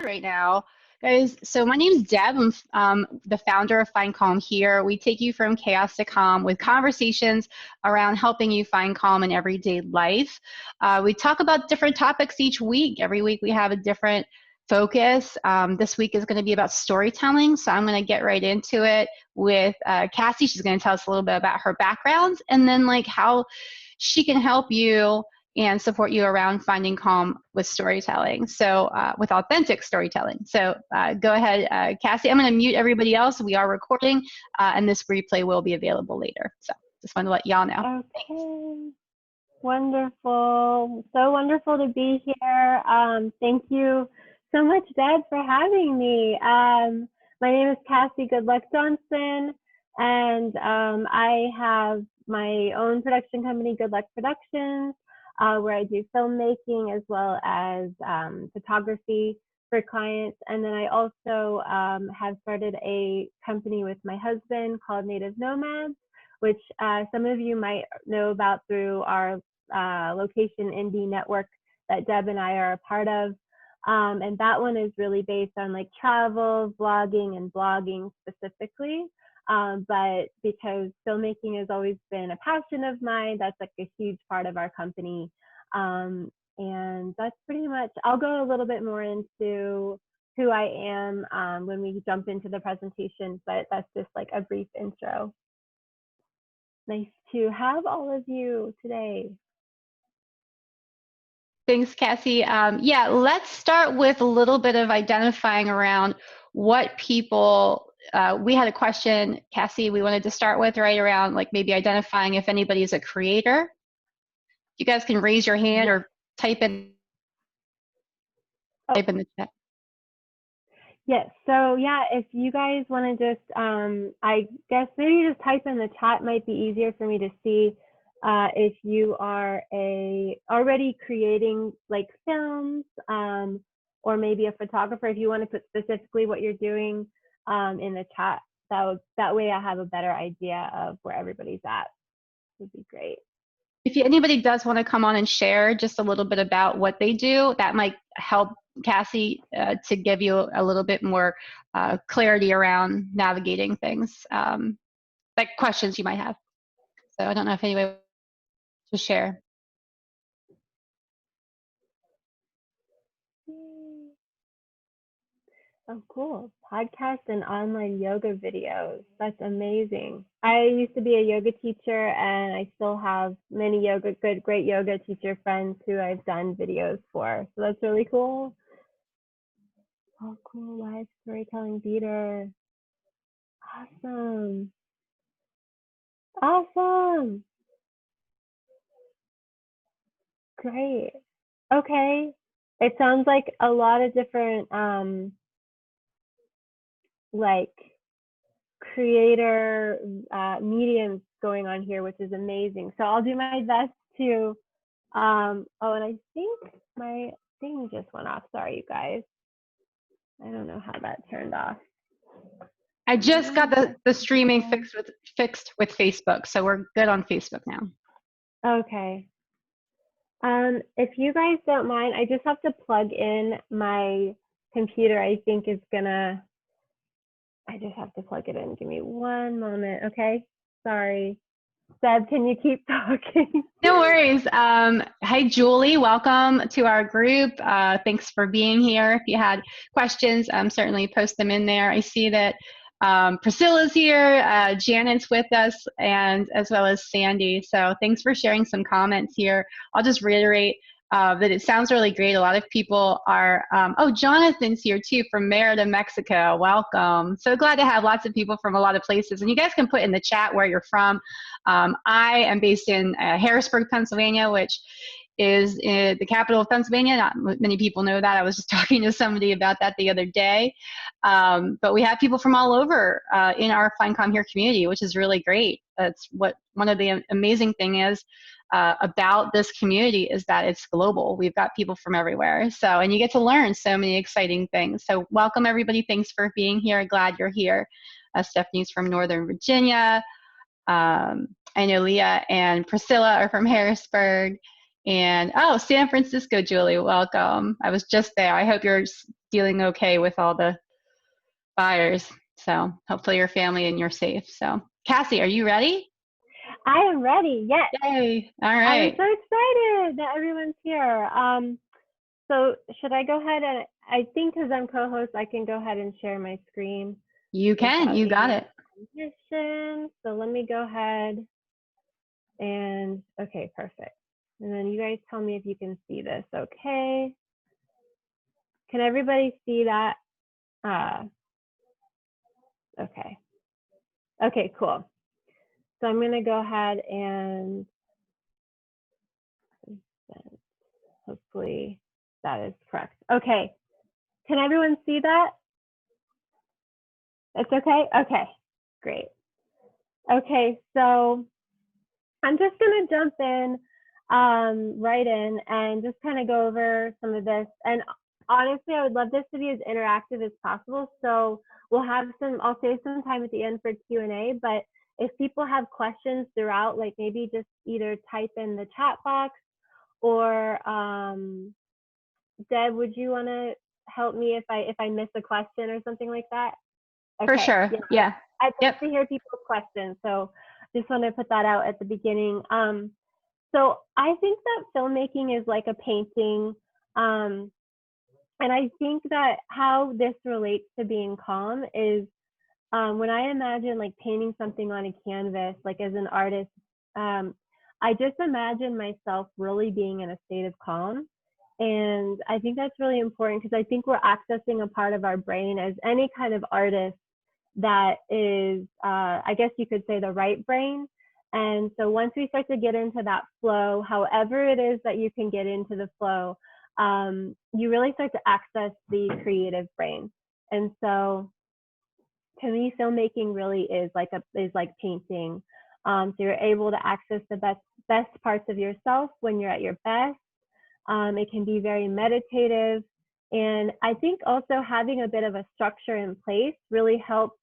right now. Guys, so my name is Deb. I'm the founder of Find Calm here. We take you from chaos to calm with conversations around helping you find calm in everyday life. We talk about different topics each week. Every week we have a different focus. This week is going to be about storytelling, so I'm going to get right into it with Cassie. She's going to tell us a little bit about her background and then like how she can help you and support you around finding calm with storytelling, so with authentic storytelling. So go ahead, Cassie. I'm going to mute everybody else. We are recording, and this replay will be available later. So just wanted to let y'all know. Okay. Thanks. Wonderful. So wonderful to be here. Thank you so much, Deb, for having me. My name is Cassie Goodluck Johnson, and I have my own production company, Good Luck Productions, where I do filmmaking as well as photography for clients. And then I also have started a company with my husband called Native Nomads, which some of you might know about through our Location Indie network that Deb and I are a part of. And that one is really based on like travel, vlogging, and blogging specifically. But because filmmaking has always been a passion of mine, that's like a huge part of our company. And that's pretty much, I'll go a little bit more into who I am when we jump into the presentation, but that's just like a brief intro. Nice to have all of you today. Thanks, Cassie. Yeah, let's start with a little bit of identifying around what people, we had a question, Cassie, we wanted to start with right around like maybe identifying if anybody is a creator. You guys can raise your hand or type in the chat. Yes, so yeah, if you guys want to just, I guess maybe just type in the chat might be easier for me to see if you are already creating like films or maybe a photographer. If you want to put specifically what you're doing in the chat, that way I have a better idea of where everybody's at. Would be great. If anybody does want to come on and share just a little bit about what they do, that might help Cassie to give you a little bit more clarity around navigating things, like questions you might have. So I don't know if anybody wants to share. Oh, cool. Podcast and online yoga videos. That's amazing. I used to be a yoga teacher and I still have many great yoga teacher friends who I've done videos for. So that's really cool. Oh, cool. Live storytelling theater. Awesome. Awesome. Great. Okay. It sounds like a lot of different like creator mediums going on here, which is amazing. So I'll do my best to oh, and I think my thing just went off. Sorry, you guys. I don't know how that turned off. I just got the streaming fixed with Facebook, so we're good on Facebook now. Okay. If you guys don't mind, I just have to plug in my computer. I think is gonna. I just have to plug it in. Give me one moment, okay? Sorry. Deb, can you keep talking? No worries. Hi, Julie. Welcome to our group. Thanks for being here. If you had questions, certainly post them in there. I see that Priscilla's here, Janet's with us, and as well as Sandy. So thanks for sharing some comments here. I'll just reiterate that it sounds really great. A lot of people are, oh, Jonathan's here too from Merida, Mexico. Welcome. So glad to have lots of people from a lot of places. And you guys can put in the chat where you're from. I am based in Harrisburg, Pennsylvania, which is the capital of Pennsylvania. Not many people know that. I was just talking to somebody about that the other day. But we have people from all over in our Find Calm Here community, which is really great. That's what one of the amazing thing is about this community is that it's global. We've got people from everywhere. So, and you get to learn so many exciting things. So welcome everybody. Thanks for being here. Glad you're here. Stephanie's from Northern Virginia. I know Leah and Priscilla are from Harrisburg. And oh, San Francisco, Julie, welcome. I was just there. I hope you're feeling okay with all the fires. So hopefully your family and you're safe. So Cassie, are you ready? I am ready. Yes. Yay. All I am right. so excited that everyone's here. So should I go ahead and I think because I'm co-host, I can go ahead and share my screen You can. without You got needing it. permission. So let me go ahead and okay, perfect. And then you guys tell me if you can see this. Okay. Can everybody see that? Okay. Okay, cool. So I'm going to go ahead and hopefully that is correct. Okay. Can everyone see that? It's okay? Okay, great. Okay, so I'm just going to jump in right in and just kind of go over some of this. And honestly, I would love this to be as interactive as possible. So I'll save some time at the end for Q&A, but if people have questions throughout, like maybe just either type in the chat box or Deb, would you want to help me if I miss a question or something like that? For Okay, sure. Yeah. I'd love Yep. to hear people's questions, so just want to put that out at the beginning. So I think that filmmaking is like a painting, and I think that how this relates to being calm is when I imagine like painting something on a canvas, like as an artist, I just imagine myself really being in a state of calm. And I think that's really important because I think we're accessing a part of our brain as any kind of artist that is, I guess you could say, the right brain. And so once we start to get into that flow, however it is that you can get into the flow, you really start to access the creative brain. And so to me, filmmaking really is like painting. So you're able to access the best parts of yourself when you're at your best. It can be very meditative. And I think also having a bit of a structure in place really helps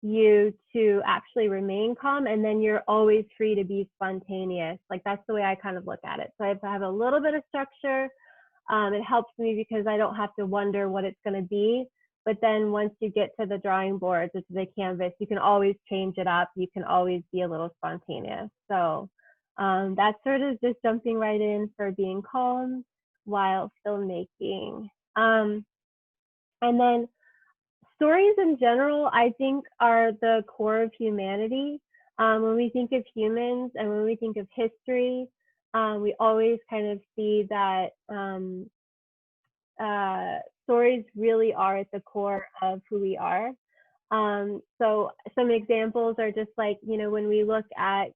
you to actually remain calm, and then you're always free to be spontaneous. Like that's the way I kind of look at it. So if I have a little bit of structure, it helps me because I don't have to wonder what it's going to be. But then once you get to the drawing board, to the canvas, you can always change it up. You can always be a little spontaneous. So that's sort of just jumping right in for being calm while filmmaking. And then stories in general, I think, are the core of humanity. When we think of humans and when we think of history, we always kind of see that stories really are at the core of who we are. So some examples are just like, when we look at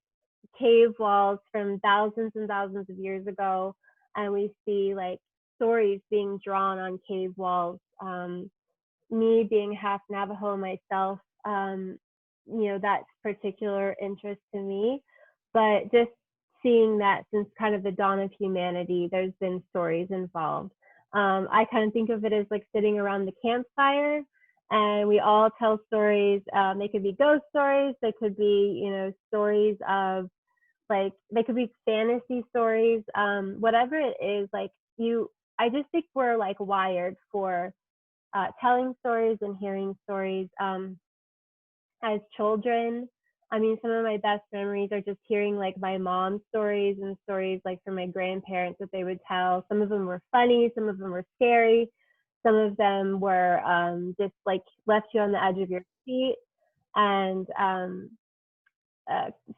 cave walls from thousands and thousands of years ago, and we see like stories being drawn on cave walls. Me being half Navajo myself, that's particular interest to me. But just seeing that since kind of the dawn of humanity, there's been stories involved. I kind of think of it as like sitting around the campfire and we all tell stories. They could be ghost stories. They could be, stories of like, they could be fantasy stories, whatever it is, like I just think we're like wired for telling stories and hearing stories. As children, I mean, some of my best memories are just hearing like my mom's stories and stories like from my grandparents that they would tell. Some of them were funny, some of them were scary, some of them were just like left you on the edge of your seat. And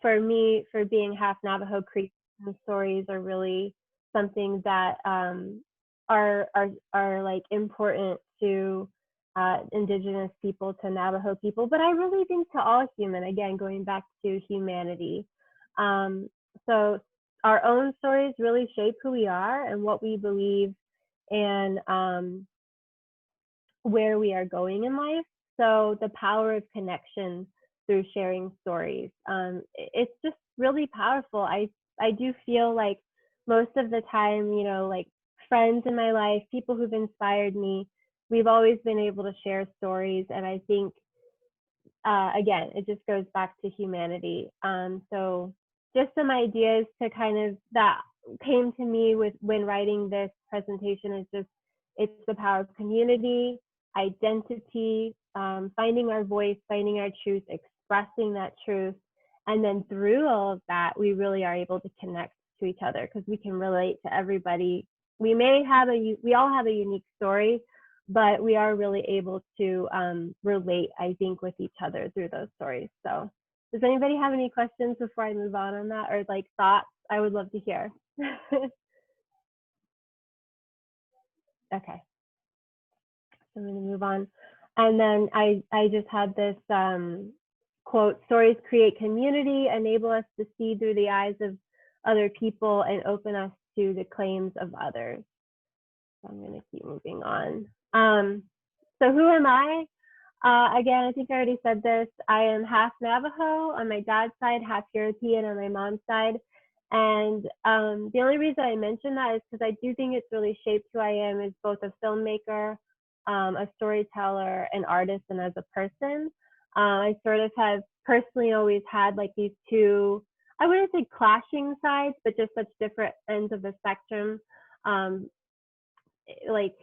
for me, for being half Navajo Creek, stories are really something that are like important to Indigenous people, to Navajo people, but I really think to all human. Again, going back to humanity. So our own stories really shape who we are and what we believe and where we are going in life. So the power of connection through sharing stories. It's just really powerful. I do feel like most of the time, like friends in my life, people who've inspired me, we've always been able to share stories. And I think, again, it just goes back to humanity. So just some ideas to kind of that came to me with when writing this presentation is just It's the power of community, identity, finding our voice, finding our truth, expressing that truth. And then through all of that, we really are able to connect to each other because we can relate to everybody. We all have a unique story, but we are really able to relate, I think, with each other through those stories. So does anybody have any questions before I move on that, or like thoughts? I would love to hear. Okay, so I'm going to move on. And then I just had this quote, stories create community, enable us to see through the eyes of other people, and open us to the claims of others. So I'm going to keep moving on. So who am I? Again, I think I already said this. I am half Navajo on my dad's side, half European on my mom's side. And the only reason I mention that is because I do think it's really shaped who I am as both a filmmaker, a storyteller, an artist, and as a person. I sort of have personally always had like these two, I wouldn't say clashing sides, but just such different ends of the spectrum, like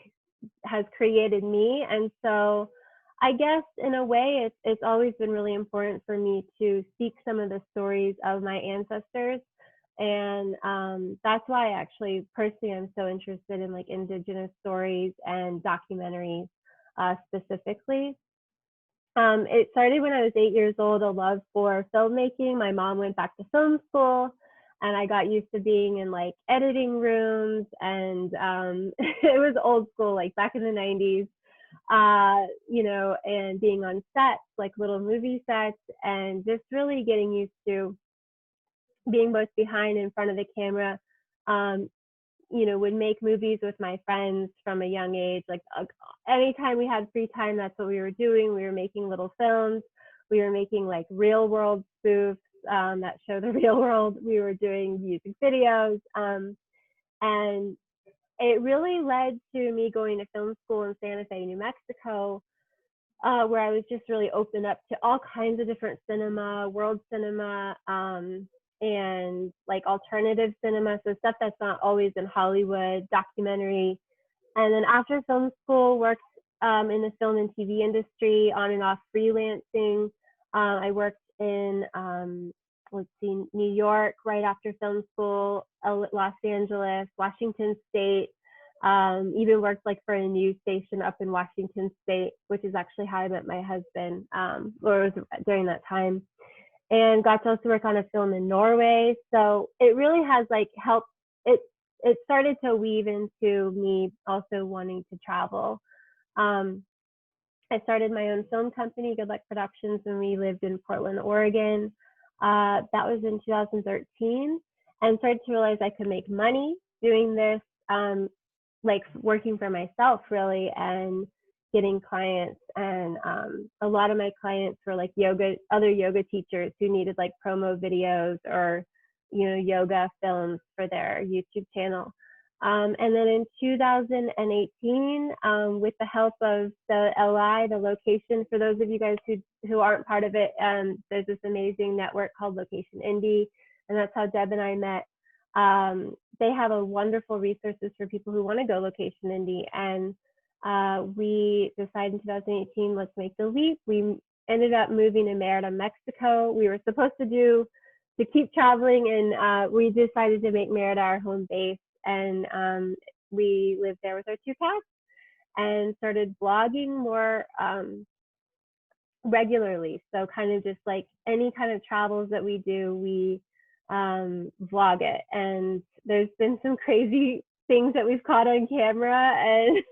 has created me. And so I guess in a way, it's always been really important for me to seek some of the stories of my ancestors. And that's why actually personally I'm so interested in like Indigenous stories and documentaries specifically. It started when I was 8 years old, a love for filmmaking. My mom went back to film school and I got used to being in like editing rooms, and it was old school, like back in the 90s, you know, and being on sets, like little movie sets, and just really getting used to being both behind and in front of the camera. You know, would make movies with my friends from a young age. Like anytime we had free time, that's what we were doing. We were making little films. We were making like real world spoofs that show the real world. We were doing music videos. And it really led to me going to film school in Santa Fe, New Mexico, where I was just really open up to all kinds of different cinema, world cinema, and like alternative cinema, so stuff that's not always in Hollywood, documentary. And then after film school, worked in the film and TV industry on and off freelancing. I worked in, let's see, New York right after film school, Los Angeles, Washington State, even worked like for a news station up in Washington State, which is actually how I met my husband, or it was during that time. And got to also work on a film in Norway. So it really has like helped, it started to weave into me also wanting to travel. I started my own film company, Good Luck Productions, when we lived in Portland, Oregon. That was in 2013, and started to realize I could make money doing this, like working for myself really, and getting clients. And a lot of my clients were like other yoga teachers who needed like promo videos or, you know, yoga films for their YouTube channel. And then in 2018, with the help of the LI, the location, for those of you guys who aren't part of it, there's this amazing network called Location Indie, and that's how Deb and I met. They have a wonderful resources for people who want to go Location Indie, and we decided in 2018, let's make the leap. We ended up moving to Merida, Mexico. We were supposed to keep traveling, and we decided to make Merida our home base. And we lived there with our 2 cats and started blogging more regularly. So kind of just like any kind of travels that we do, we vlog it. And there's been some crazy things that we've caught on camera, and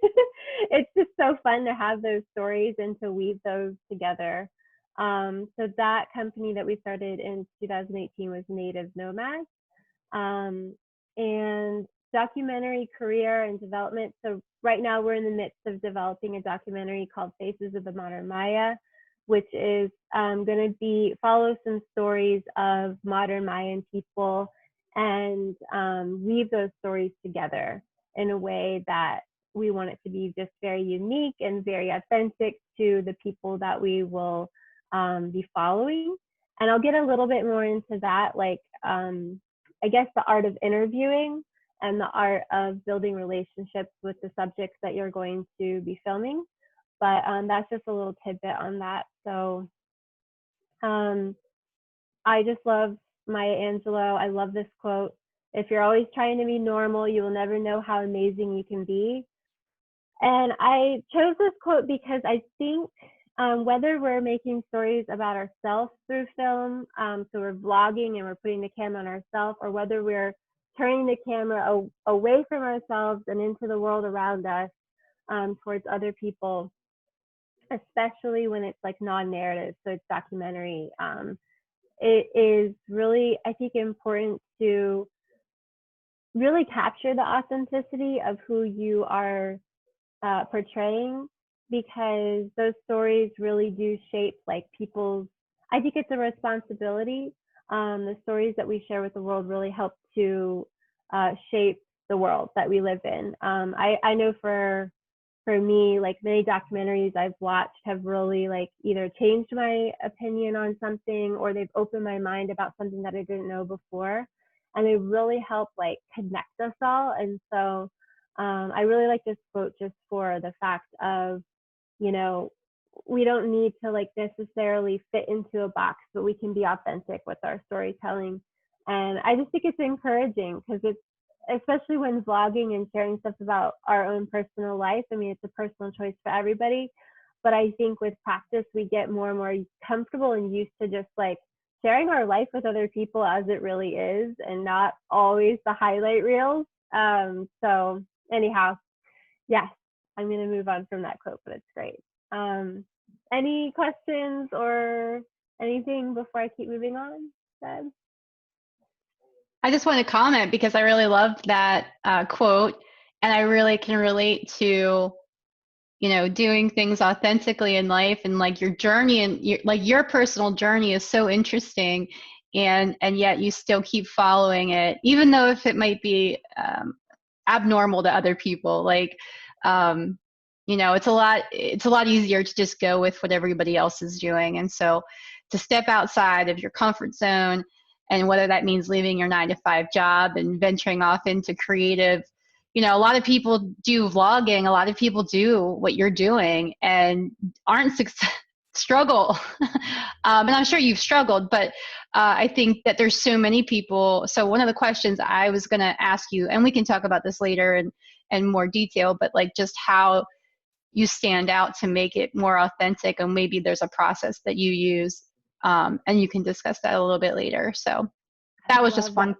it's just so fun to have those stories and to weave those together. So that company that we started in 2018 was Native Nomads. And documentary career and development. So right now we're in the midst of developing a documentary called Faces of the Modern Maya, which is going to follow some stories of modern Mayan people and weave those stories together in a way that we want it to be just very unique and very authentic to the people that we will be following. And I'll get a little bit more into that, like I guess the art of interviewing and the art of building relationships with the subjects that you're going to be filming. But that's just a little tidbit on that. So I just love Maya Angelou. I love this quote. If you're always trying to be normal, you will never know how amazing you can be. And I chose this quote because I think whether we're making stories about ourselves through film, so we're vlogging and we're putting the camera on ourselves, or whether we're turning the camera away from ourselves and into the world around us towards other people, especially when it's like non-narrative, so it's documentary. It is really, I think, important to really capture the authenticity of who you are portraying, because those stories really do shape like people's, I think it's a responsibility. The stories that we share with the world really help to shape the world that we live in. I know for me, like many documentaries I've watched have really like either changed my opinion on something, or they've opened my mind about something that I didn't know before. And they really help like connect us all. And so I really like this quote just for the fact of, you know, we don't need to like necessarily fit into a box, but we can be authentic with our storytelling. And I just think it's encouraging because it's, especially when vlogging and sharing stuff about our own personal life. I mean, it's a personal choice for everybody, but I think with practice, we get more and more comfortable and used to just like sharing our life with other people as it really is, and not always the highlight reels. So anyhow, yes, I'm going to move on from that quote, but it's great. Any questions or anything before I keep moving on, Deb? I just want to comment because I really loved that quote, and I really can relate to, you know, doing things authentically in life, and like your journey and your personal journey is so interesting, and yet you still keep following it, even though if it might be abnormal to other people. Like, you know, it's a lot easier to just go with what everybody else is doing, and so to step outside of your comfort zone, and whether that means leaving your 9-to-5 job and venturing off into creative, you know, a lot of people do vlogging, a lot of people do what you're doing and aren't struggle. And I'm sure you've struggled, but I think that there's so many people. So one of the questions I was going to ask you, and we can talk about this later in more detail, but like just how you stand out to make it more authentic, and maybe there's a process that you use, and you can discuss that a little bit later. So that was just one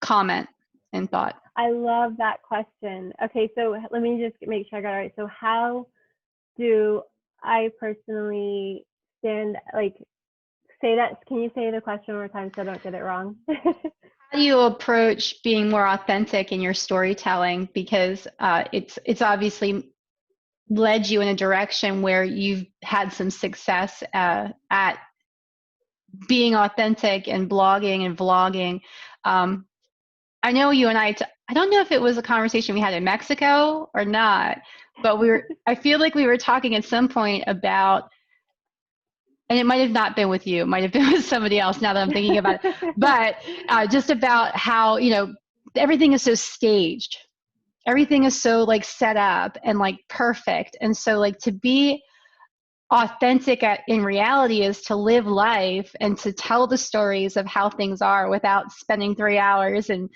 comment and thought. I love that question. Okay, so let me just make sure I got it right. So how do I personally stand, like, say that, can you say the question one more time so I don't get it wrong? How do you approach being more authentic in your storytelling? Because it's obviously led you in a direction where you've had some success at being authentic and blogging and vlogging. I know you and I don't know if it was a conversation we had in Mexico or not, but I feel like we were talking at some point about, and it might have not been with you, it might have been with somebody else now that I'm thinking about it, but just about how, you know, everything is so staged. Everything is so like set up and like perfect. And so like to be authentic in reality is to live life and to tell the stories of how things are without spending 3 hours in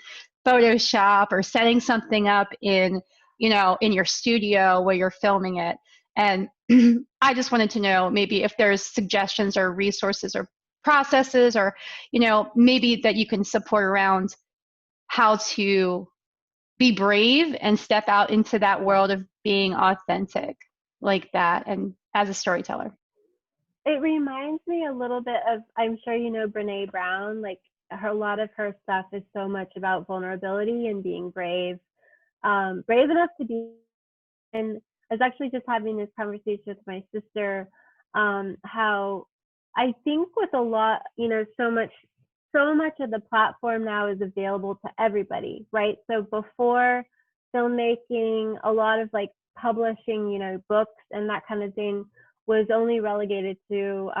Photoshop or setting something up in, you know, in your studio where you're filming it. And I just wanted to know maybe if there's suggestions or resources or processes, or, you know, maybe that you can support around how to be brave and step out into that world of being authentic like that, and as a storyteller. It reminds me a little bit of, I'm sure you know Brene Brown, like a lot of her stuff is so much about vulnerability and being brave, brave enough to be. And I was actually just having this conversation with my sister, how I think with a lot, you know, so much of the platform now is available to everybody, right? So before filmmaking, a lot of like publishing, you know, books and that kind of thing was only relegated to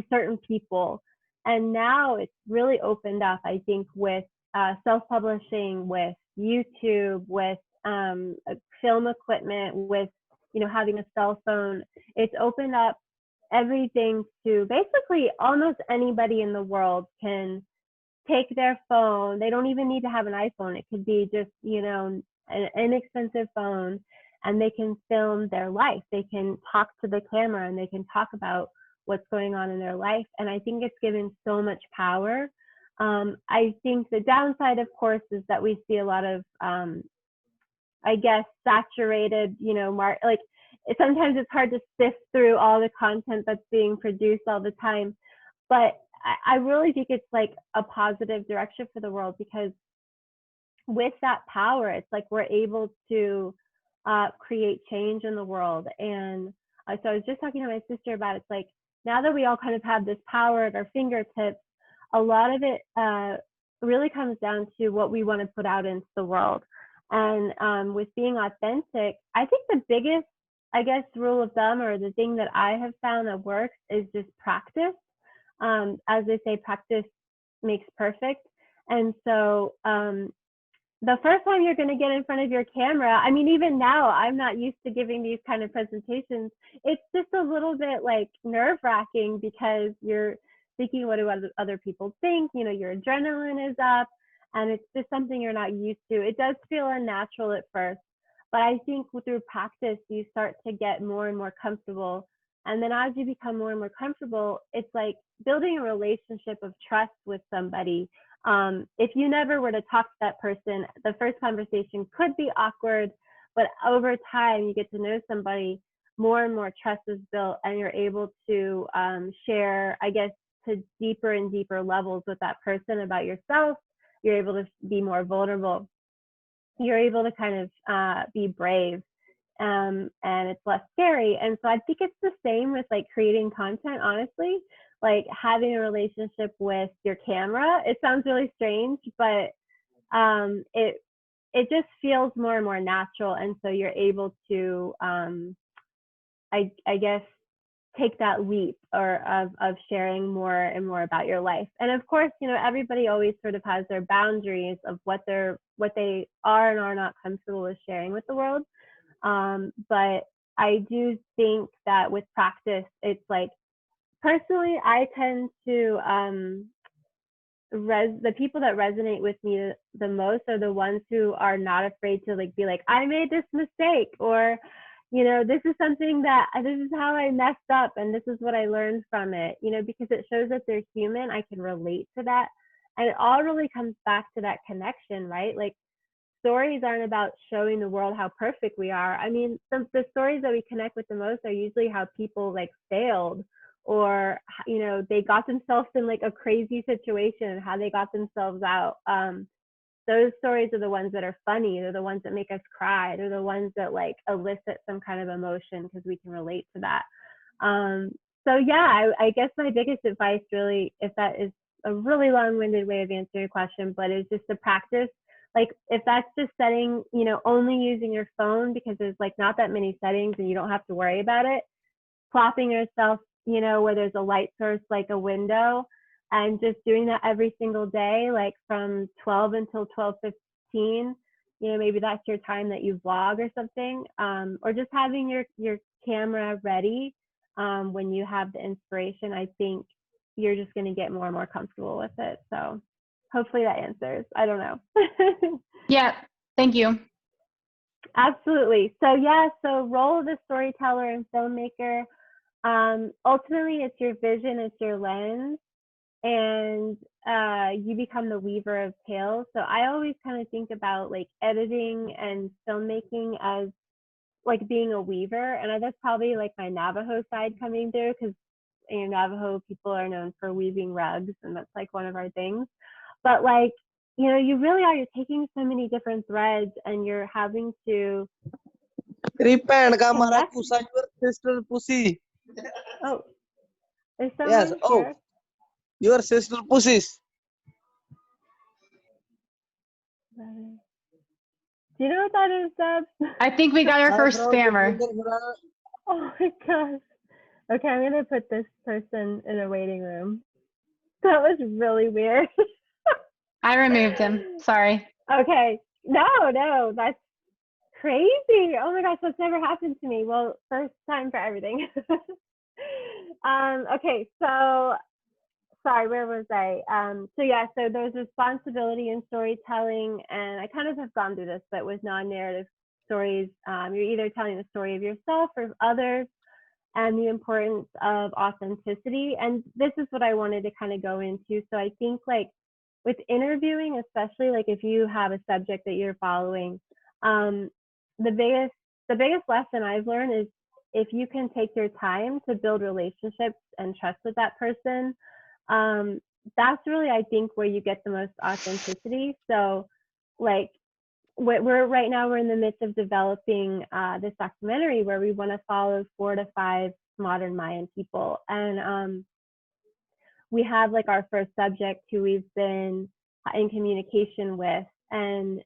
certain people. And now it's really opened up, I think, with self-publishing, with YouTube, with film equipment, with having a cell phone. It's opened up everything to basically almost anybody in the world can take their phone. They don't even need to have an iPhone. It could be just, an inexpensive phone, and they can film their life. They can talk to the camera and they can talk about what's going on in their life. And I think it's given so much power. I think the downside, of course, is that we see a lot of, I guess, saturated, sometimes it's hard to sift through all the content that's being produced all the time. But I really think it's like a positive direction for the world, because with that power, it's like we're able to create change in the world. And so I was just talking to my sister about, it's like, now that we all kind of have this power at our fingertips, a lot of it really comes down to what we want to put out into the world. And with being authentic, I think the biggest, I guess, rule of thumb, or the thing that I have found that works, is just practice. As they say, practice makes perfect. And so the first time you're going to get in front of your camera, I mean, even now, I'm not used to giving these kind of presentations. It's just a little bit like nerve-wracking, because you're thinking, what do other people think? Your adrenaline is up, and it's just something you're not used to. It does feel unnatural at first, but I think through practice, you start to get more and more comfortable. And then as you become more and more comfortable, it's like building a relationship of trust with somebody. If you never were to talk to that person, the first conversation could be awkward, but over time you get to know somebody, more and more trust is built, and you're able to share, I guess, to deeper and deeper levels with that person about yourself. You're able to be more vulnerable. You're able to kind of be brave, and it's less scary. And so I think it's the same with like creating content, honestly. Like having a relationship with your camera. It sounds really strange, but it just feels more and more natural. And so you're able to, I guess, take that leap of sharing more and more about your life. And of course, everybody always sort of has their boundaries of what they are and are not comfortable with sharing with the world. But I do think that with practice, it's like, personally, I tend to the people that resonate with me the most are the ones who are not afraid to be like, I made this mistake, or this is something that this is how I messed up, and this is what I learned from it. Because it shows that they're human. I can relate to that, and it all really comes back to that connection, right? Like, stories aren't about showing the world how perfect we are. I mean, the stories that we connect with the most are usually how people failed, or they got themselves in a crazy situation and how they got themselves out. Those stories are the ones that are funny. They're the ones that make us cry. They're the ones that elicit some kind of emotion, because we can relate to that. So yeah, I guess my biggest advice, really, if that is a really long-winded way of answering your question, but it's just to practice. If that's just setting, only using your phone because there's not that many settings and you don't have to worry about it, plopping yourself, where there's a light source, like a window, and just doing that every single day, from 12 until 12:15, maybe that's your time that you vlog or something, or just having your camera ready when you have the inspiration. I think you're just going to get more and more comfortable with it. So hopefully that answers. I don't know. Yeah, thank you. Absolutely. So so role of the storyteller and filmmaker, ultimately it's your vision, it's your lens, and you become the weaver of tales. So I always kind of think about editing and filmmaking as being a weaver, and that's probably my Navajo side coming through, because Navajo people are known for weaving rugs, and that's one of our things. But you really are, you're taking so many different threads, and you're having to Repent, connect. Pusa, your sister Pussy. Oh, is someone here? Your sister Pussies. Do you know what that is, Deb? I think we got our first spammer. Oh my gosh. Okay, I'm gonna put this person in a waiting room. That was really weird. I removed him. Sorry. Okay. No, that's crazy. Oh my gosh, that's never happened to me. Well, first time for everything. Okay, so sorry, where was I? So yeah, so there's responsibility in storytelling, and I kind of have gone through this, but with non-narrative stories, you're either telling the story of yourself or of others, and the importance of authenticity. And this is what I wanted to kind of go into. So I think like with interviewing, especially like if you have a subject that you're following, um, the biggest lesson I've learned is if you can take your time to build relationships and trust with that person, um, that's really I think where you get the most authenticity. So like we're right now we're in the midst of developing this documentary where we want to follow 4 to 5 modern Mayan people, and we have like our first subject who we've been in communication with, and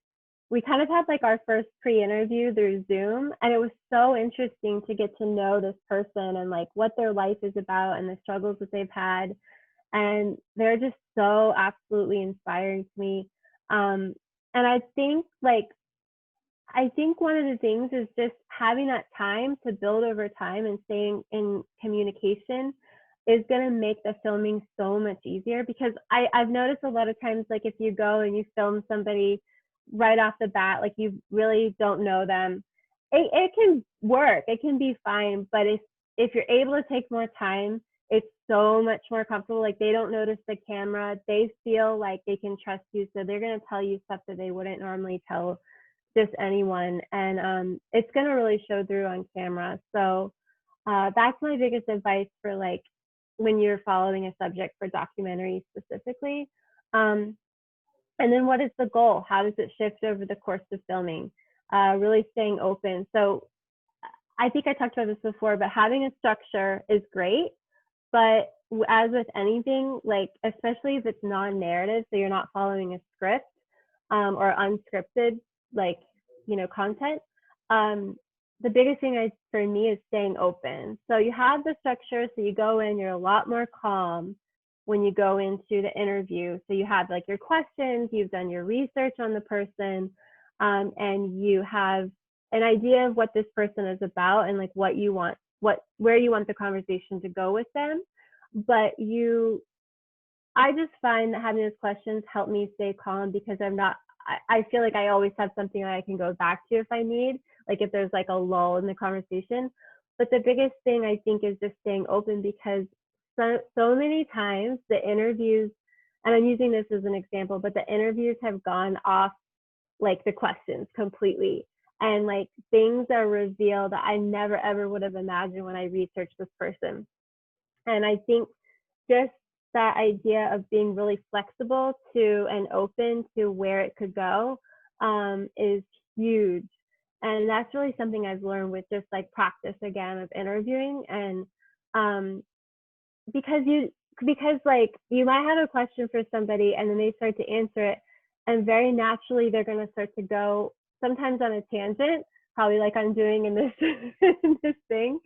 we kind of had like our first pre-interview through Zoom, and it was so interesting to get to know this person and like what their life is about and the struggles that they've had, and they're just so absolutely inspiring to me. And I think one of the things is just having that time to build over time and staying in communication is going to make the filming so much easier, because I've noticed a lot of times, like if you go and you film somebody right off the bat, like you really don't know them, it can work, it can be fine, but if you're able to take more time, it's so much more comfortable. Like they don't notice the camera, they feel like they can trust you, so they're going to tell you stuff that they wouldn't normally tell just anyone, and it's going to really show through on camera. So that's my biggest advice for like when you're following a subject for documentary specifically. And then what is the goal? How does it shift over the course of filming? Really staying open. So I think I talked about this before, but having a structure is great, but as with anything, like especially if it's non-narrative, so you're not following a script or unscripted, like content. The biggest thing for me is staying open. So you have the structure, so you go in, you're a lot more calm when you go into the interview. So you have like your questions, you've done your research on the person, and you have an idea of what this person is about and like what you want, where you want the conversation to go with them. But I just find that having those questions help me stay calm, because I feel like I always have something that I can go back to if I need, like if there's like a lull in the conversation. But the biggest thing I think is just staying open, because so many times the interviews, and I'm using this as an example, but the interviews have gone off like the questions completely. And like things are revealed that I never ever would have imagined when I researched this person. And I think just that idea of being really flexible to and open to where it could go is huge. And that's really something I've learned with just like practice again of interviewing. And because like you might have a question for somebody and then they start to answer it, and very naturally they're going to start to go sometimes on a tangent, probably like I'm doing in this in this thing.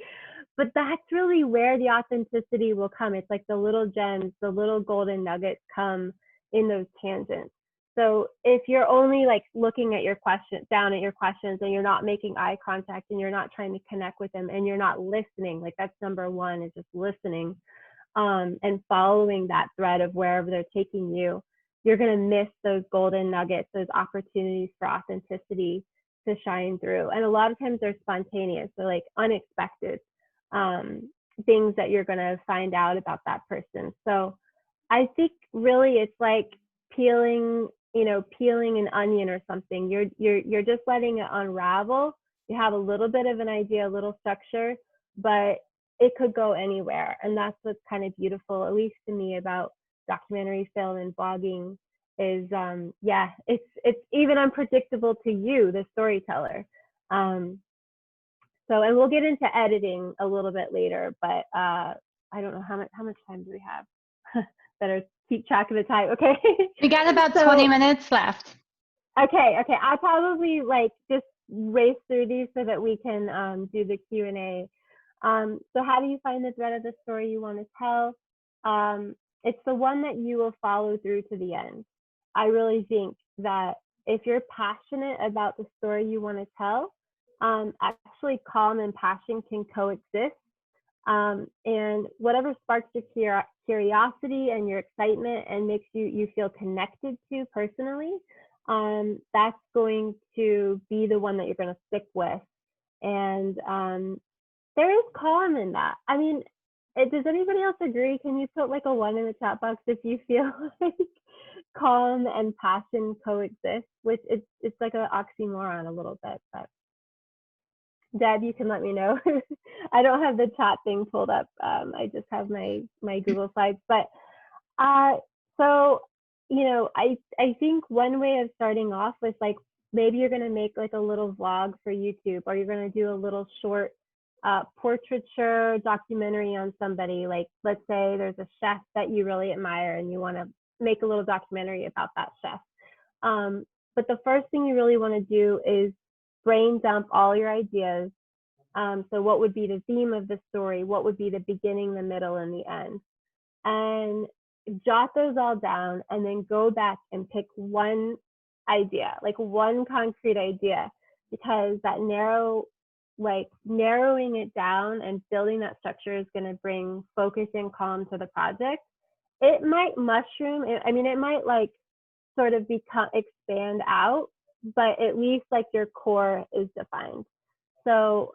But that's really where the authenticity will come. It's like the little gems, the little golden nuggets come in those tangents. So if you're only like looking at your question, down at your questions, and you're not making eye contact and you're not trying to connect with them and you're not listening, like that's number one, is just listening, and following that thread of wherever they're taking you, you're going to miss those golden nuggets, those opportunities for authenticity to shine through. And a lot of times they're spontaneous, they're like unexpected things that you're going to find out about that person. So I think really it's like peeling an onion or something. You're just letting it unravel. You have a little bit of an idea, a little structure, but it could go anywhere. And that's what's kind of beautiful, at least to me, about documentary film and blogging is it's even unpredictable to you, the storyteller. So, and we'll get into editing a little bit later, but I don't know how much time do we have? Better keep track of the time. Okay. We got about 20 minutes left. Okay. I'll probably like just race through these so that we can do the Q&A. So how do you find the thread of the story you want to tell? It's the one that you will follow through to the end. I really think that if you're passionate about the story you want to tell, actually calm and passion can coexist. And whatever sparks your curiosity and your excitement and makes you feel connected to personally, that's going to be the one that you're going to stick with. And there is calm in that. I mean, does anybody else agree? Can you put like a 1 in the chat box if you feel like calm and passion coexist? Which it's like an oxymoron a little bit, but Deb, you can let me know. I don't have the chat thing pulled up. I just have my Google Slides. But so I think one way of starting off was like maybe you're gonna make like a little vlog for YouTube, or you're gonna do a little short portraiture documentary on somebody. Like let's say there's a chef that you really admire and you want to make a little documentary about that chef. But the first thing you really want to do is brain dump all your ideas. So what would be the theme of the story? What would be the beginning, the middle, and the end? And jot those all down, and then go back and pick one idea, like one concrete idea, because that narrowing it down and building that structure is going to bring focus and calm to the project. It might mushroom. It might like sort of expand out, but at least like your core is defined. So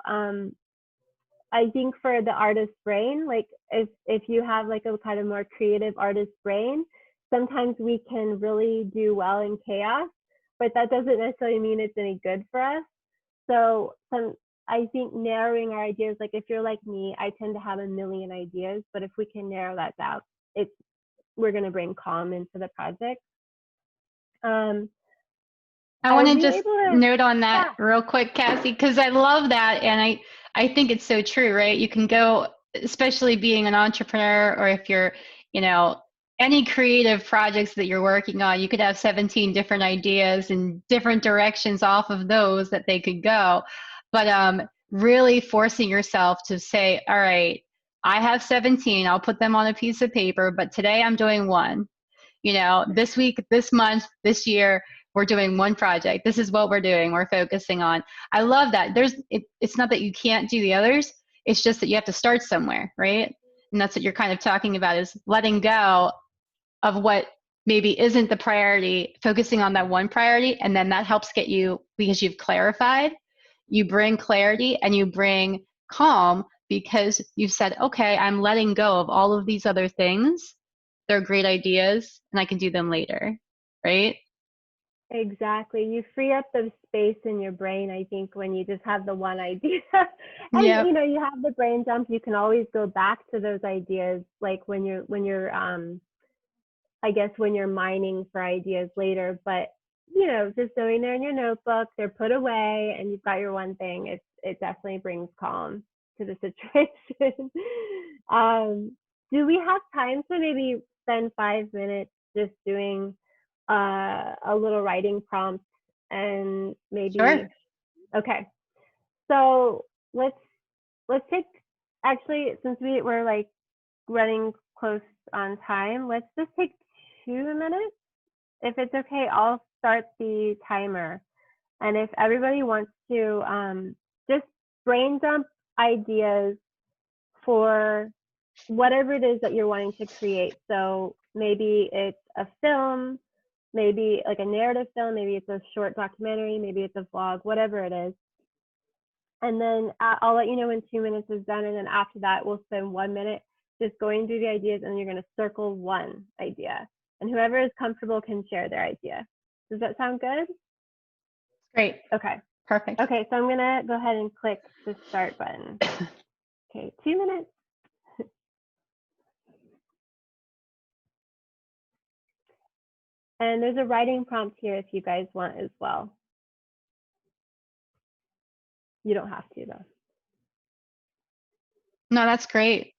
I think for the artist brain, like if you have like a kind of more creative artist brain, sometimes we can really do well in chaos, but that doesn't necessarily mean it's any good for us. So I think narrowing our ideas, like if you're like me, I tend to have a million ideas, but if we can narrow that down, we're going to bring calm into the project. I want to just note on that real quick, Cassie, because I love that. And I think it's so true, right? You can go, especially being an entrepreneur, or if you're, any creative projects that you're working on, you could have 17 different ideas and different directions off of those that they could go. But really forcing yourself to say, all right, I have 17, I'll put them on a piece of paper, but today I'm doing one. This week, this month, this year, we're doing one project. This is what we're doing. We're focusing on. I love that. It's not that you can't do the others. It's just that you have to start somewhere, right? And that's what you're kind of talking about, is letting go of what maybe isn't the priority, focusing on that one priority. And then that helps get you, because you've clarified, you bring clarity and you bring calm, because you've said, okay, I'm letting go of all of these other things. They're great ideas and I can do them later, right? Exactly. You free up the space in your brain, I think, when you just have the one idea. And yep. You have the brain dump, you can always go back to those ideas, like when you're I guess when you're mining for ideas later. But just knowing they're in your notebook, they're put away, and you've got your one thing, it definitely brings calm to the situation. Do we have time to maybe spend 5 minutes just doing a little writing prompt, and maybe Sure. Okay, so let's take, actually, since we're like running close on time, let's just take 2 minutes. If it's okay, I'll start the timer, and if everybody wants to just brain dump ideas for whatever it is that you're wanting to create. So maybe it's a film, maybe like a narrative film, maybe it's a short documentary, maybe it's a vlog, whatever it is. And then I'll let you know when 2 minutes is done. And then after that, we'll spend 1 minute just going through the ideas, and you're going to circle one idea. And whoever is comfortable can share their idea. Does that sound good? Great. Okay. Perfect. Okay, so I'm going to go ahead and click the start button. Okay, 2 minutes. And there's a writing prompt here if you guys want as well. You don't have to, though. No, that's great.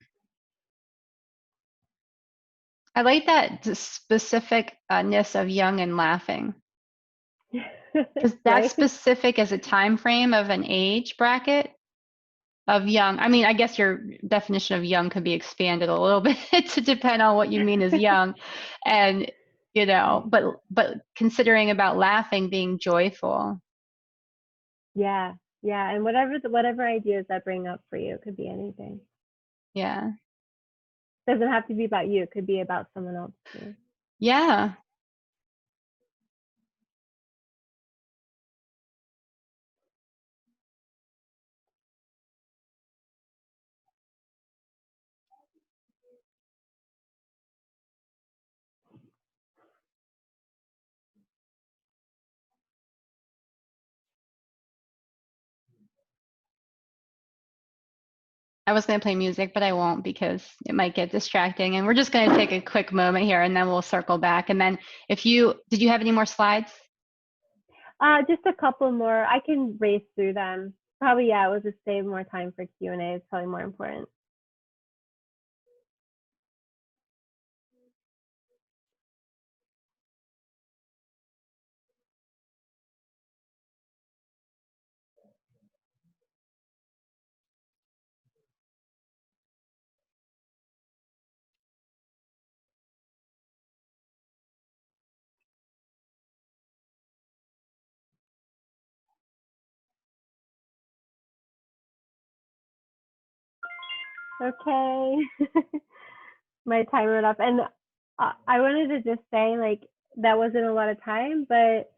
I like that specificness of young and laughing, because that's Right? specific as a time frame of an age bracket of young. I mean, I guess your definition of young could be expanded a little bit to depend on what you mean as young. And you know, but considering about laughing being joyful. Yeah, yeah, and whatever ideas that bring up for you, it could be anything. Yeah. Doesn't have to be about you. It could be about someone else too. Yeah. I was going to play music, but I won't because it might get distracting. And we're just going to take a quick moment here and then we'll circle back. And then did you have any more slides? Just a couple more. I can race through them. Probably, yeah, we'll just save more time for Q&A. It's probably more important. Okay. My timer went up. And I wanted to just say, like, that wasn't a lot of time, but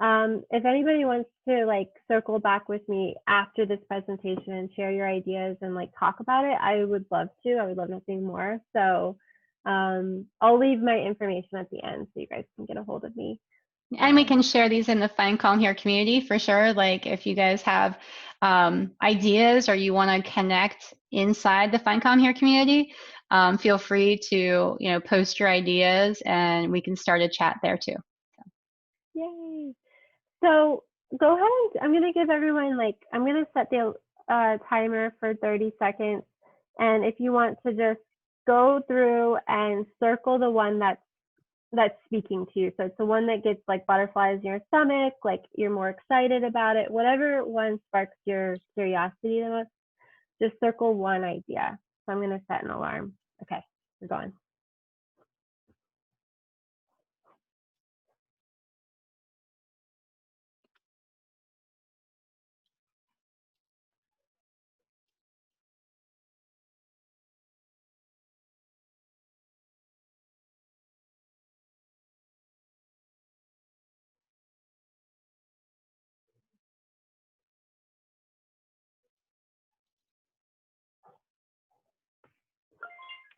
if anybody wants to like circle back with me after this presentation and share your ideas and like talk about it, I would love to. I would love nothing more. So I'll leave my information at the end so you guys can get a hold of me. And we can share these in the Find Calm Here community for sure. Like if you guys have ideas or you want to connect inside the Find Calm Here community, feel free to post your ideas and we can start a chat there too. Yay! So go ahead and I'm going to give everyone I'm going to set the timer for 30 seconds. And if you want to just go through and circle the one that's speaking to you. So it's the one that gets like butterflies in your stomach, like you're more excited about it, whatever one sparks your curiosity the most, just circle one idea. So I'm going to set an alarm. Okay, we're going.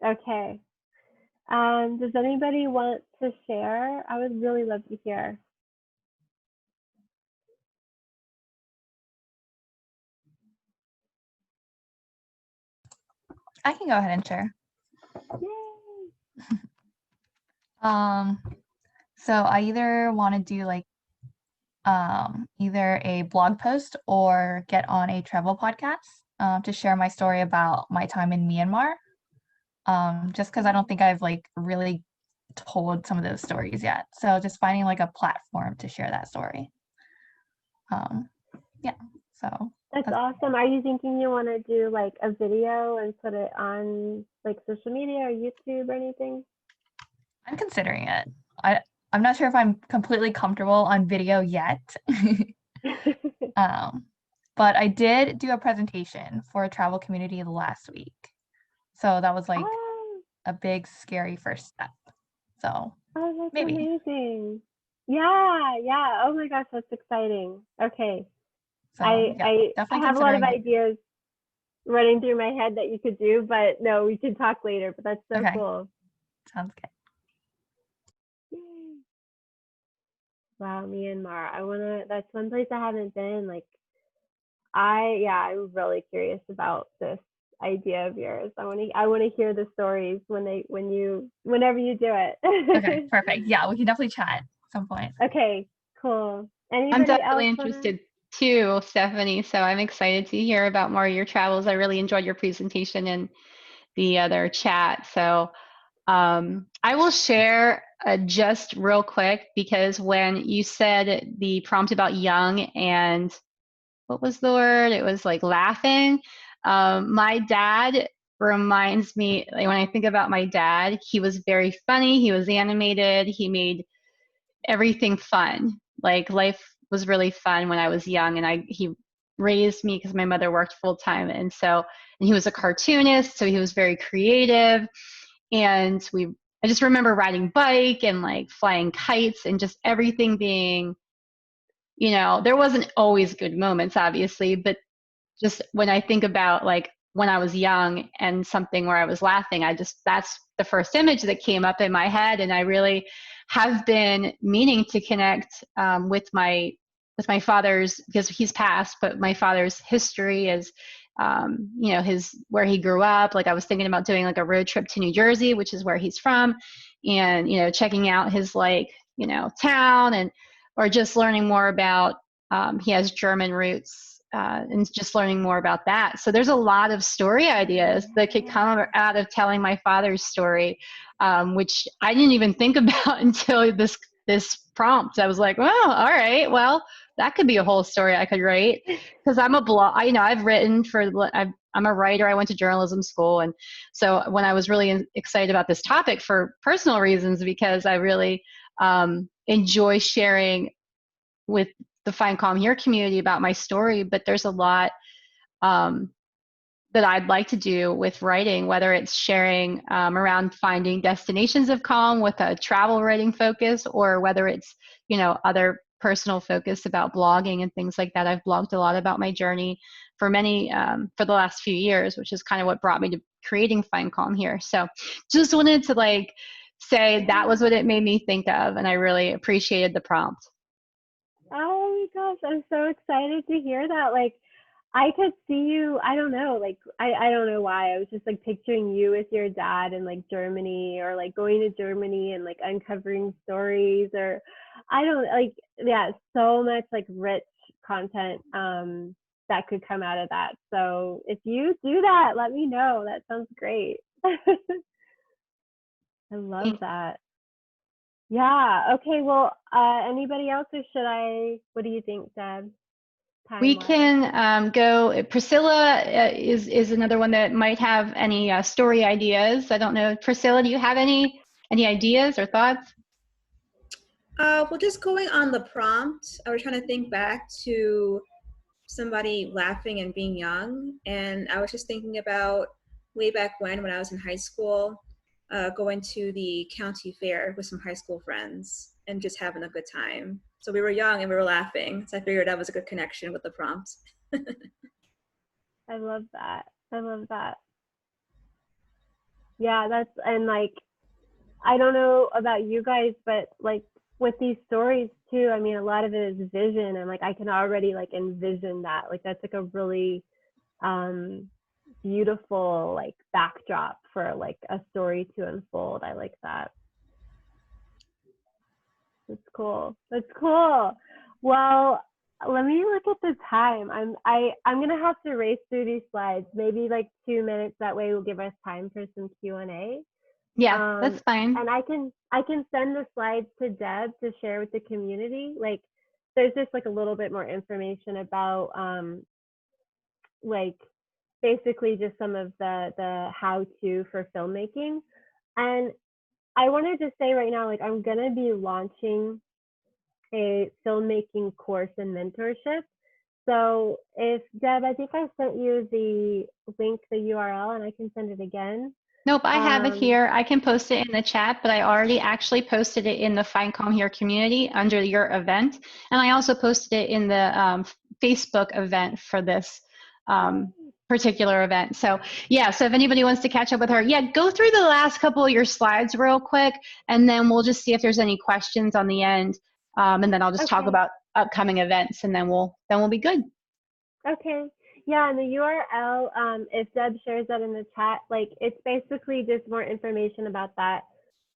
Okay. Does anybody want to share? I would really love to hear. I can go ahead and share. Yay! So I either want to do like either a blog post or get on a travel podcast to share my story about my time in Myanmar. Just because I don't think I've like really told some of those stories yet. So just finding like a platform to share that story. Yeah, so. That's awesome. Are you thinking you want to do like a video and put it on like social media or YouTube or anything? I'm considering it. I'm not sure if I'm completely comfortable on video yet. But I did do a presentation for a travel community last week. So that was like a big, scary first step. So that's maybe. amazing. Yeah. Oh my gosh, that's exciting. Okay. So, I have a lot of ideas running through my head that you could do, but no, we can talk later, but that's so cool. Sounds good. Yay. Wow, Myanmar. That's one place I haven't been. Like I'm really curious about this idea of yours. I want to hear the stories whenever you do it. Okay, perfect. Yeah, we can definitely chat at some point. Okay, cool. Anybody I'm definitely interested too, Stephanie. So I'm excited to hear about more of your travels. I really enjoyed your presentation and the other chat. So I will share just real quick because when you said the prompt about young and what was the word? It was like laughing. My dad reminds me, like, when I think about my dad, he was very funny. He was animated. He made everything fun. Like, life was really fun when I was young, and he raised me because my mother worked full time, and he was a cartoonist, so he was very creative. And I just remember riding bike and like flying kites and just everything being, there wasn't always good moments, obviously, but just when I think about like when I was young and something where I was laughing, that's the first image that came up in my head. And I really have been meaning to connect with my father's, because he's passed, but my father's history is, his, where he grew up. Like, I was thinking about doing like a road trip to New Jersey, which is where he's from, and, checking out his like, town, or just learning more about, he has German roots, and just learning more about that. So there's a lot of story ideas that could come out of telling my father's story, which I didn't even think about until this prompt. I was like, oh, all right, well, that could be a whole story I could write, because I'm a blog. I've written I'm a writer. I went to journalism school, and so when I was really excited about this topic for personal reasons, because I really enjoy sharing with the Find Calm Here community about my story, but there's a lot that I'd like to do with writing, whether it's sharing around finding destinations of calm with a travel writing focus, or whether it's, other personal focus about blogging and things like that. I've blogged a lot about my journey for the last few years, which is kind of what brought me to creating Find Calm Here. So just wanted to like say that was what it made me think of, and I really appreciated the prompt. Oh my gosh, I'm so excited to hear that. Like, I could see you, I don't know, like, I don't know why. I was just like picturing you with your dad in like Germany, or like going to Germany and like uncovering stories, or I don't like, yeah, so much like rich content that could come out of that. So if you do that, let me know. That sounds great. I love that. Yeah. Okay. Well, anybody else, or what do you think, Deb? We Time-wise? can go. Priscilla is another one that might have any story ideas. I don't know. Priscilla, do you have any ideas or thoughts? Well, just going on the prompt, I was trying to think back to somebody laughing and being young, and I was just thinking about way back when I was in high school, going to the county fair with some high school friends and just having a good time. So we were young and we were laughing, so I figured that was a good connection with the prompt. I love that. I love that. Yeah, and like, I don't know about you guys, but like with these stories too, I mean, a lot of it is vision, and like I can already like envision that. Like, that's like a really beautiful like backdrop for like a story to unfold. I like that. That's cool. That's cool. Well, let me look at the time. I'm gonna have to race through these slides. Maybe like 2 minutes. That way, will give us time for some Q&A. Yeah, that's fine. And I can send the slides to Deb to share with the community. Like, there's just like a little bit more information about like basically just some of the how-to for filmmaking. And I wanted to say right now, like, I'm gonna be launching a filmmaking course and mentorship. So if Deb, I think I sent you the link, the URL, and I can send it again. Nope, I have it here. I can post it in the chat, but I already actually posted it in the Find Calm Here community under your event. And I also posted it in the Facebook event for this particular event. So yeah, so if anybody wants to catch up with her, yeah, go through the last couple of your slides real quick, and then we'll just see if there's any questions on the end. And then I'll just talk about upcoming events, and then we'll be good. Okay. Yeah, and the URL, if Deb shares that in the chat, like, it's basically just more information about that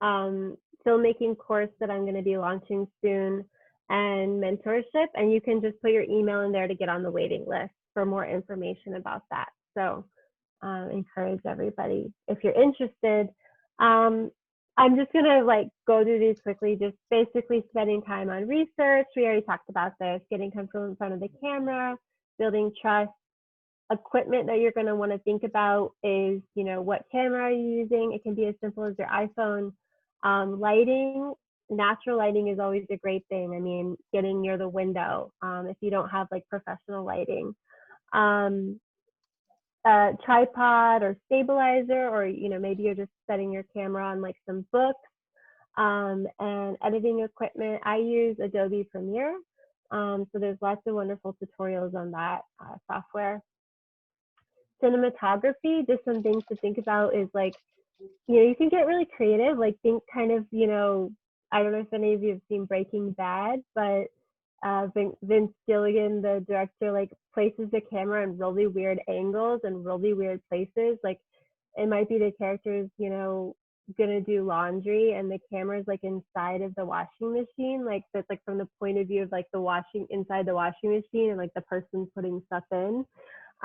filmmaking course that I'm going to be launching soon, and mentorship. And you can just put your email in there to get on the waiting list for more information about that. So encourage everybody, if you're interested. I'm just going to like go through these quickly, just basically spending time on research. We already talked about this, getting comfortable in front of the camera, building trust, equipment that you're going to want to think about is, you know, what camera are you using? It can be as simple as your iPhone. Lighting, natural lighting is always a great thing. I mean, getting near the window if you don't have like professional lighting. Tripod or stabilizer, or, you know, maybe you're just setting your camera on like some books. And editing equipment, I use Adobe Premiere. So there's lots of wonderful tutorials on that software. Cinematography, just some things to think about is like, you know, you can get really creative, like think kind of, you know, I don't know if any of you have seen Breaking Bad, but Vince Gilligan, the director, like places the camera in really weird angles and really weird places. Like it might be the characters, you know, gonna do laundry and the camera's like inside of the washing machine, like that's like from the point of view of like the washing inside the washing machine and like the person putting stuff in.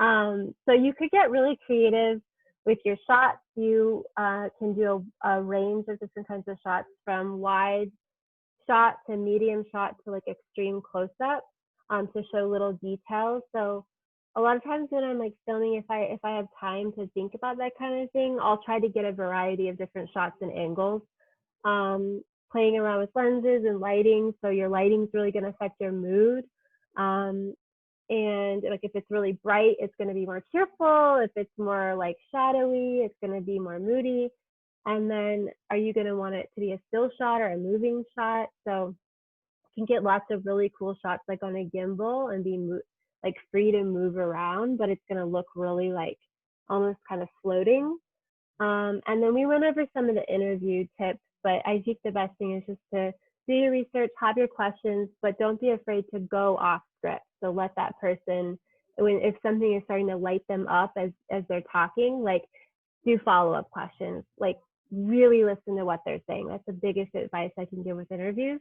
So you could get really creative with your shots. You can do a range of different kinds of shots, from wide shot to medium shot to like extreme close up, to show little details. So a lot of times when I'm like filming, if I have time to think about that kind of thing, I'll try to get a variety of different shots and angles. Playing around with lenses and lighting. So your lighting's really going to affect your mood. And like if it's really bright, it's going to be more cheerful. If it's more like shadowy, it's going to be more moody. And then are you going to want it to be a still shot or a moving shot? So you can get lots of really cool shots like on a gimbal and be like free to move around, but it's going to look really like almost kind of floating. And then we went over some of the interview tips, but I think the best thing is just to do your research, have your questions, but don't be afraid to go off script. So let that person, if something is starting to light them up as they're talking, like do follow-up questions, like really listen to what they're saying. That's the biggest advice I can give with interviews.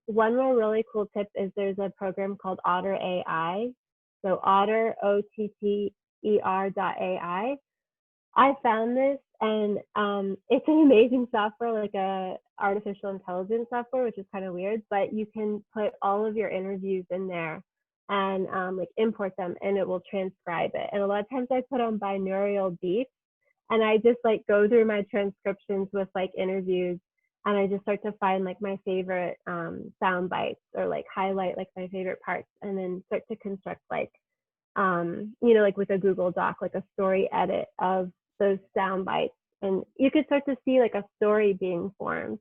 One more really cool tip is there's a program called Otter AI. So Otter, OTTER.ai. I found this, and it's an amazing software, like a artificial intelligence software, which is kind of weird, but you can put all of your interviews in there and like import them, and it will transcribe it. And a lot of times I put on binaural beats, and I just like go through my transcriptions with like interviews, and I just start to find like my favorite sound bites, or like highlight like my favorite parts, and then start to construct like, you know, like with a Google Doc, like a story edit of those sound bites. And you could start to see like a story being formed.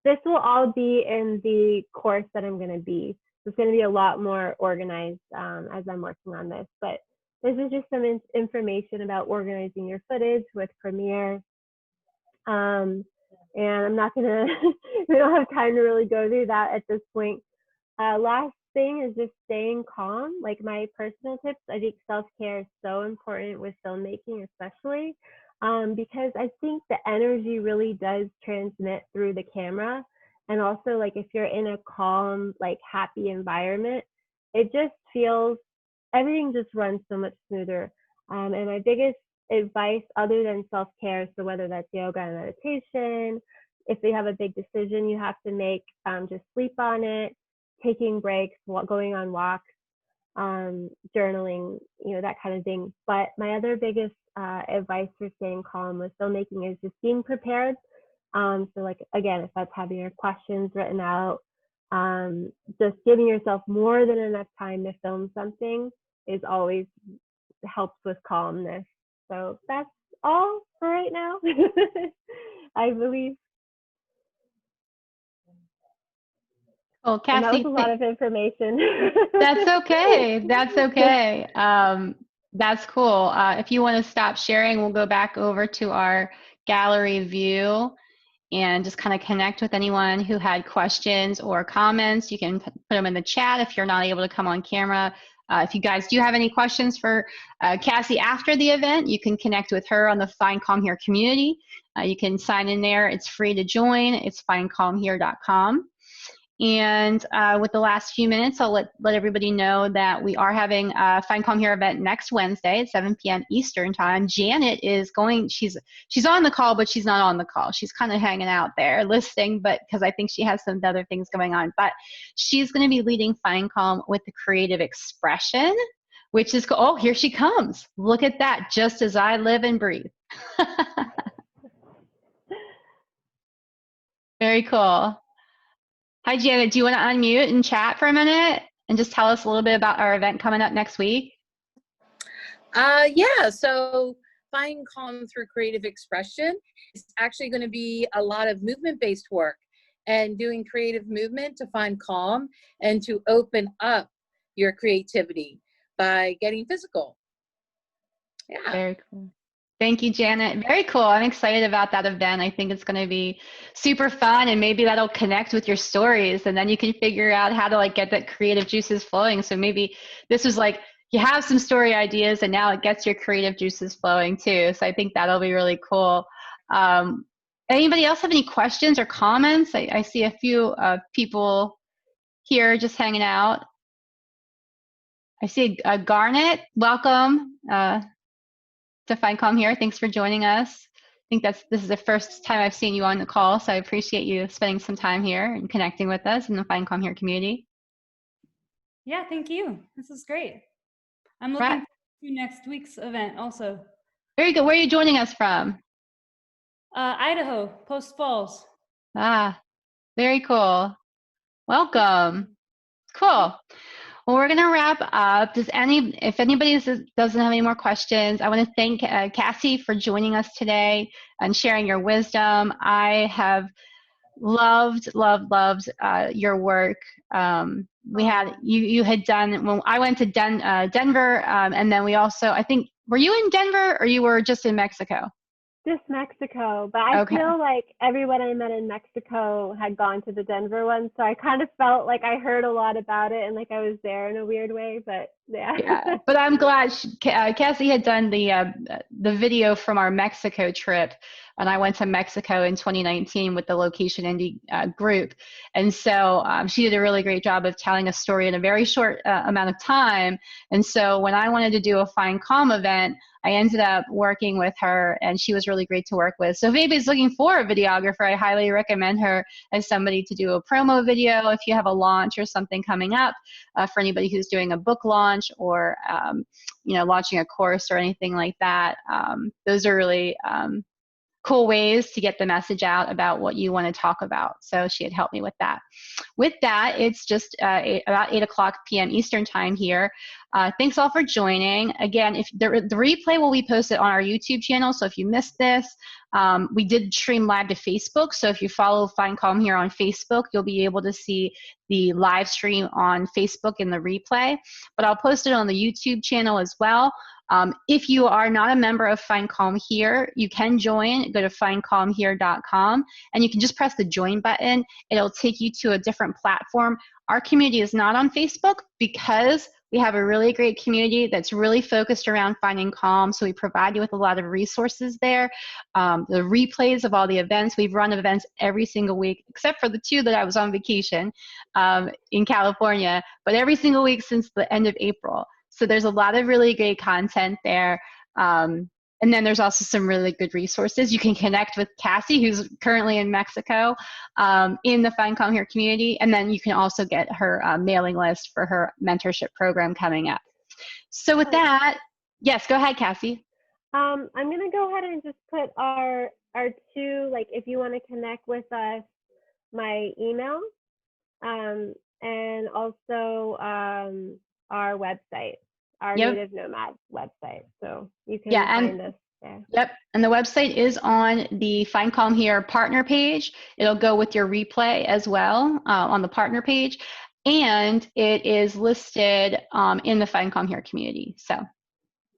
This will all be in the course that I'm going to be. It's going to be a lot more organized as I'm working on this, but this is just some information about organizing your footage with Premiere. And I'm not going to, we don't have time to really go through that at this point. Last thing is just staying calm. Like my personal tips, I think self-care is so important with filmmaking, especially because I think the energy really does transmit through the camera. And also, like if you're in a calm, like happy environment, it just feels, everything just runs so much smoother. And my biggest advice, other than self-care, so whether that's yoga and meditation, if you have a big decision you have to make, just sleep on it, taking breaks, going on walks, journaling, you know, that kind of thing. But my other biggest advice for staying calm with filmmaking is just being prepared. So like, again, if that's having your questions written out, just giving yourself more than enough time to film something is always helps with calmness. So that's all for right now, I believe. Well, And that Cassie, was a lot of information. that's okay. That's okay. That's cool. If you want to stop sharing, we'll go back over to our gallery view and just kind of connect with anyone who had questions or comments. You can put them in the chat if you're not able to come on camera. If you guys do have any questions for Cassie after the event, you can connect with her on the Find Calm Here community. You can sign in there. It's free to join. It's findcalmhere.com. And with the last few minutes, I'll let everybody know that we are having a Find Calm Here event next Wednesday at 7 p.m. Eastern time. Janet is going, she's on the call, but she's not on the call. She's kind of hanging out there listening, but because I think she has some other things going on. But she's going to be leading Find Calm with the creative expression, which is cool. Oh, here she comes. Look at that, just as I live and breathe. Very cool. Hi, Janet. Do you want to unmute and chat for a minute and just tell us a little bit about our event coming up next week? Yeah, so Find Calm Through Creative Expression is actually going to be a lot of movement-based work and doing creative movement to find calm and to open up your creativity by getting physical. Yeah. Very cool. Thank you, Janet. Very cool. I'm excited about that event. I think it's going to be super fun, and maybe that'll connect with your stories, and then you can figure out how to like get that creative juices flowing. So maybe this was like, you have some story ideas and now it gets your creative juices flowing too. So I think that'll be really cool. Anybody else have any questions or comments? I see a few people here just hanging out. I see Garnet. Welcome to Find Calm here. Thanks for joining us. I think this is the first time I've seen you on the call, so I appreciate you spending some time here and connecting with us in the Find Calm here community. Yeah, thank you. This is great. I'm looking forward to next week's event also. Very good. Where are you joining us from? Idaho, Post Falls. Ah, very cool. Welcome. Cool. Well, we're going to wrap up. If anybody doesn't have any more questions, I want to thank Cassie for joining us today and sharing your wisdom. I have loved your work. We had you had done when I went to Denver, and then we also, I think, were you in Denver or you were just in Mexico? Just Mexico, but I feel like everyone I met in Mexico had gone to the Denver one, so I kind of felt like I heard a lot about it and like I was there in a weird way, but yeah. But I'm glad Cassie had done the video from our Mexico trip, and I went to Mexico in 2019 with the Location Indie group, and so she did a really great job of telling a story in a very short amount of time. And so when I wanted to do a Find Calm event, I ended up working with her, and she was really great to work with. So if anybody's looking for a videographer, I highly recommend her as somebody to do a promo video if you have a launch or something coming up, for anybody who's doing a book launch or launching a course or anything like that. Those are really cool ways to get the message out about what you want to talk about. So she had helped me with that. With that, it's just about 8:00 p.m. Eastern time here. Thanks all for joining. Again, if the replay will be posted on our YouTube channel, so if you missed this, we did stream live to Facebook. So if you follow Find Calm here on Facebook, you'll be able to see the live stream on Facebook in the replay. But I'll post it on the YouTube channel as well. If you are not a member of Find Calm Here, you can join. Go to findcalmhere.com and you can just press the join button. It'll take you to a different platform. Our community is not on Facebook because we have a really great community that's really focused around finding calm. So we provide you with a lot of resources there. The replays of all the events. We've run events every single week, except for the 2 that I was on vacation in California, but every single week since the end of April. So there's a lot of really great content there. And then there's also some really good resources. You can connect with Cassie, who's currently in Mexico, in the Find Calm Here community. And then you can also get her mailing list for her mentorship program coming up. So with that, yes, go ahead, Cassie. I'm going to go ahead and just put our 2, like if you want to connect with us, my email, and also our website. Our Native Nomad website, so you can find us there. Yep, and the website is on the Find Calm Here partner page. It'll go with your replay as well on the partner page, and it is listed in the Find Calm Here community. So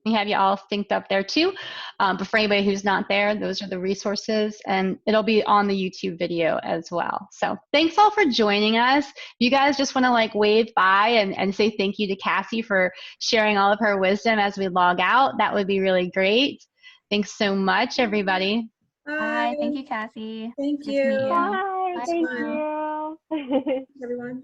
we have you all synced up there too. But for anybody who's not there, those are the resources, and it'll be on the YouTube video as well. So thanks all for joining us. If you guys just want to like wave bye and say thank you to Cassie for sharing all of her wisdom as we log out, that would be really great. Thanks so much, everybody. Bye. Thank you, Cassie. Thank Nice to meet you. you. Bye. Bye. Thank you. Everyone.